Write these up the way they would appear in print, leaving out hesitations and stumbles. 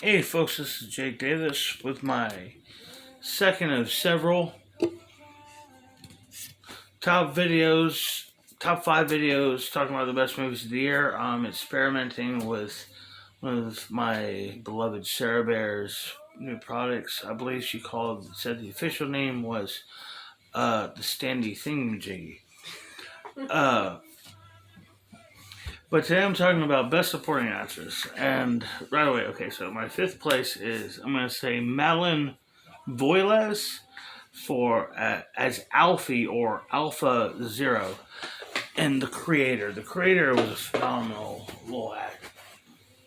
Hey folks, this is Jake Davis with my second of several top videos, top five videos talking about the best movies of the year. I'm experimenting with one of my beloved Sarah Bear's new products. I believe said the official name was the Standy Thingamajiggy. Uh, but today I'm talking about Best Supporting Actress. And right away, okay, so my fifth place is, I'm going to say Madeline Voiles for as Alfie or Alpha Zero, and the creator. The creator was a phenomenal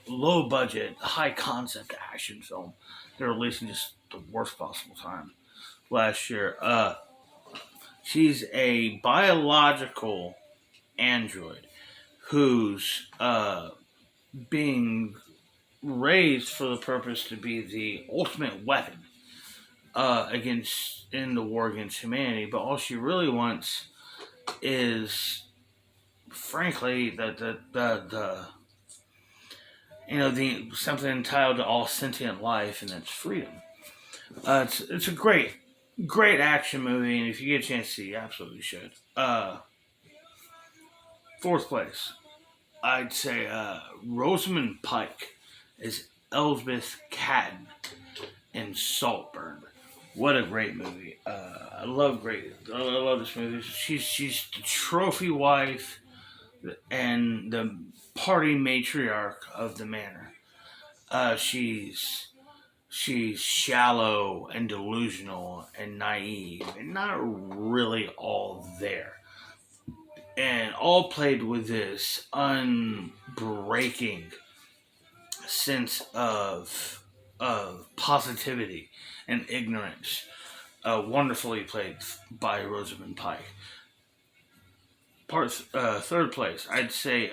low budget, high concept action film. They're releasing just the worst possible time last year. She's a biological android who's being raised for the purpose to be the ultimate weapon against in the war against humanity. But all she really wants is, frankly, the the something entitled to all sentient life, and that's freedom. It's a great action movie, and if you get a chance to see, you absolutely should. Fourth place, I'd say Rosamund Pike is Elsbeth Catton in Saltburn. What a great movie! I love this movie. She's the trophy wife and the party matriarch of the manor. She's shallow and delusional and naive and not really all there. And all played with this unbreaking sense of positivity and ignorance. Wonderfully played by Rosamund Pike. Third place, I'd say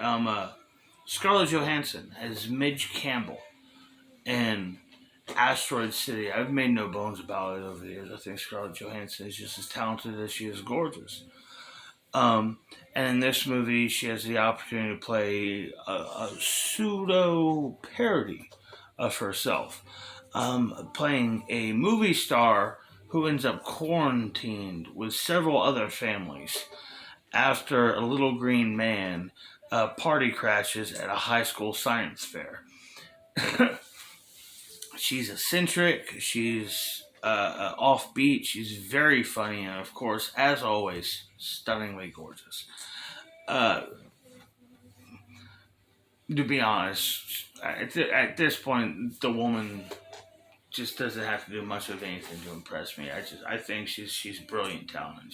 Scarlett Johansson as Midge Campbell in Asteroid City. I've made no bones about it over the years. I think Scarlett Johansson is just as talented as she is gorgeous. Um, and in this movie, she has the opportunity to play a pseudo parody of herself, playing a movie star who ends up quarantined with several other families after a little green man party crashes at a high school science fair. She's eccentric, she's offbeat, she's very funny, and of course, as always, stunningly gorgeous. Uh, to be honest, at this point, the woman just doesn't have to do much of anything to impress me. I think she's brilliant talent.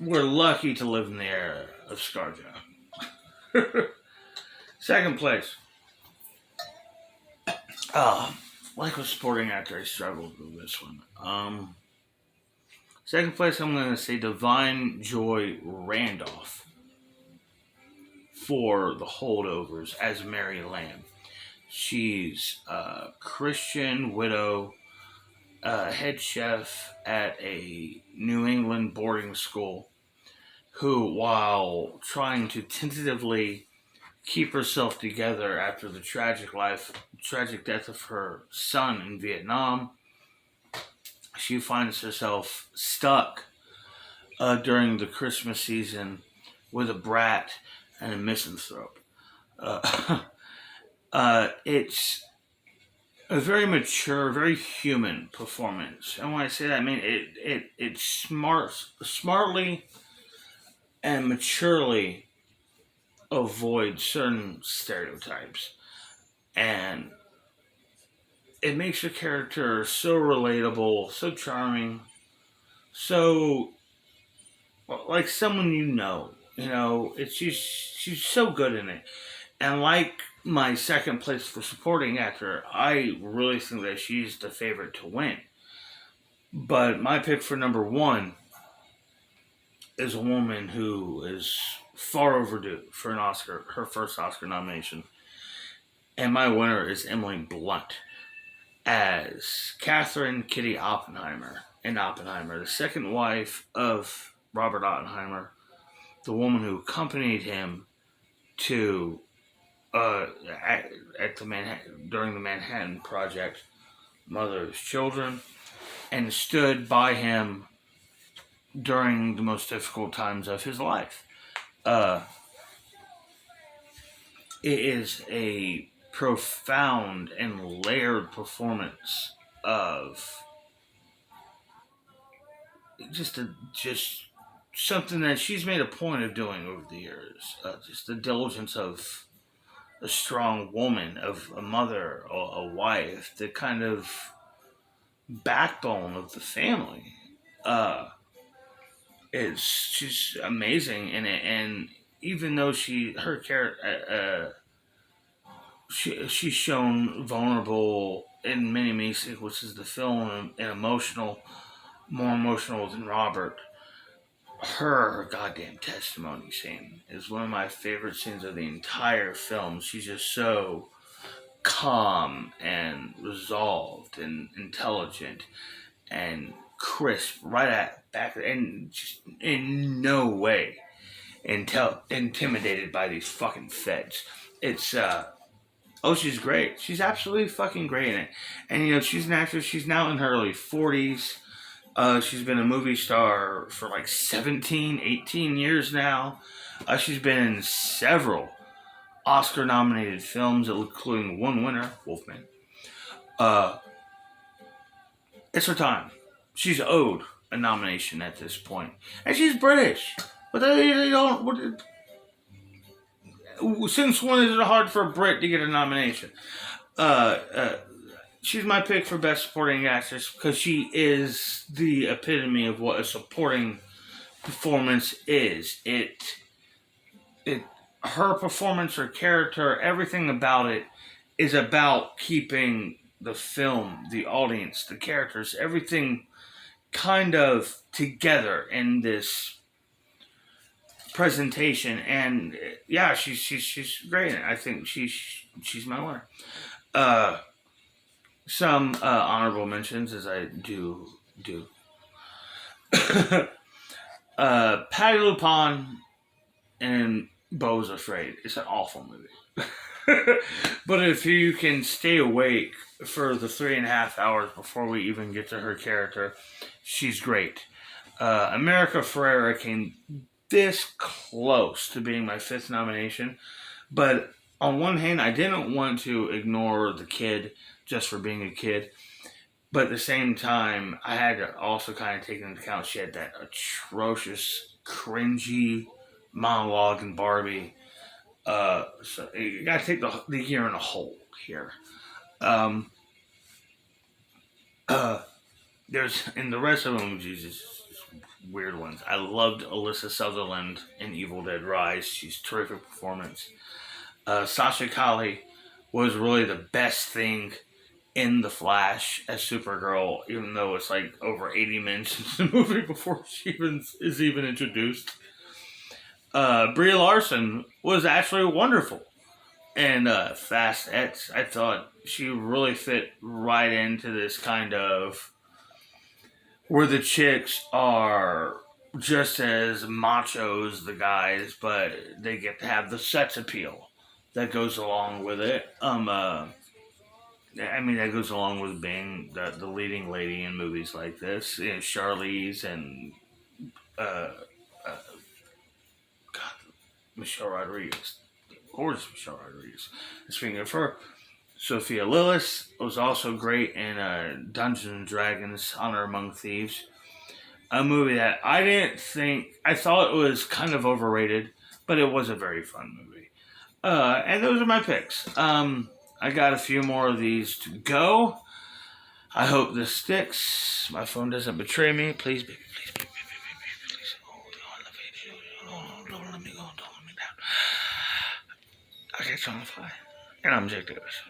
We're lucky to live in the era of ScarJo. Second place. Like with supporting actor, I struggled with this one. Second place, I'm going to say Divine Joy Randolph for The Holdovers as Mary Lamb. She's a Christian widow, head chef at a New England boarding school, who, while trying to tentatively keep herself together after the tragic death of her son in Vietnam, she finds herself stuck during the Christmas season with a brat and a misanthrope. Uh, it's a very mature, very human performance, and when I say that, I mean it smartly and maturely avoids certain stereotypes, and it makes your character so relatable, so charming, so like someone you know. You know, it's just she's so good in it. And like my second place for supporting actor, I really think that she's the favorite to win. But my pick for number one is a woman who is far overdue for an Oscar, her first Oscar nomination. And my winner is Emily Blunt as Catherine Kitty Oppenheimer in Oppenheimer, the second wife of Robert Oppenheimer, the woman who accompanied him to uh, at the during the Manhattan Project, mother of his children, and stood by him during the most difficult times of his life. Uh, it is a profound and layered performance of just something that she's made a point of doing over the years. Just the diligence of a strong woman, of a mother, a wife, the kind of backbone of the family. Uh, it's she's amazing in it, and even though her character, she's shown vulnerable in many sequences of the film and emotional, more emotional than Robert. Her goddamn testimony scene is one of my favorite scenes of the entire film. She's just so calm and resolved and intelligent and crisp right at back and just in no way intimidated by these fucking feds. It's she's great. She's absolutely fucking great in it. And she's an actress. She's now in her early 40s. She's been a movie star for like 17, 18 years now. She's been in several Oscar nominated films, including one winner, Wolfman. Uh, it's her time. She's owed a nomination at this point. And she's British. But they don't. Since when is it hard for a Brit to get a nomination? Uh, uh, she's my pick for Best Supporting Actress because she is the epitome of what a supporting performance is. Her performance, her character, everything about it is about keeping the film, the audience, the characters, everything kind of together in this presentation. And yeah, she's great. I think she's my winner. Some honorable mentions, as I do. Patty Lupon and Beau's Afraid. It's an awful movie. But if you can stay awake for the 3.5 hours before we even get to her character, she's great. America Ferrera came this close to being my 5th nomination, but on one hand, I didn't want to ignore the kid just for being a kid, but at the same time, I had to also kind of take into account she had that atrocious, cringy monologue in Barbie. So you gotta take the year in a whole here. Um, there's in the rest of them, Jesus, weird ones. I loved Alyssa Sutherland in Evil Dead Rise. She's terrific performance. Sasha Calle was really the best thing in The Flash as Supergirl, even though it's like over 80 minutes into the movie before she is even introduced. Brie Larson was actually wonderful. And Fast X, I thought she really fit right into this kind of where the chicks are just as macho as the guys, but they get to have the sex appeal that goes along with it. That goes along with being the leading lady in movies like this. Charlize and uh, uh, God, Michelle Rodriguez. Gorgeous Michelle Rodriguez. And speaking of her, Sophia Lillis was also great in Dungeons and Dragons: Honor Among Thieves. A movie that I thought it was kind of overrated, but it was a very fun movie. And those are my picks. I got a few more of these to go. I hope this sticks. My phone doesn't betray me. Please, baby, please. Don't let me go. Don't let me down. Okay, it's on the fly. And I'm Jake Davis.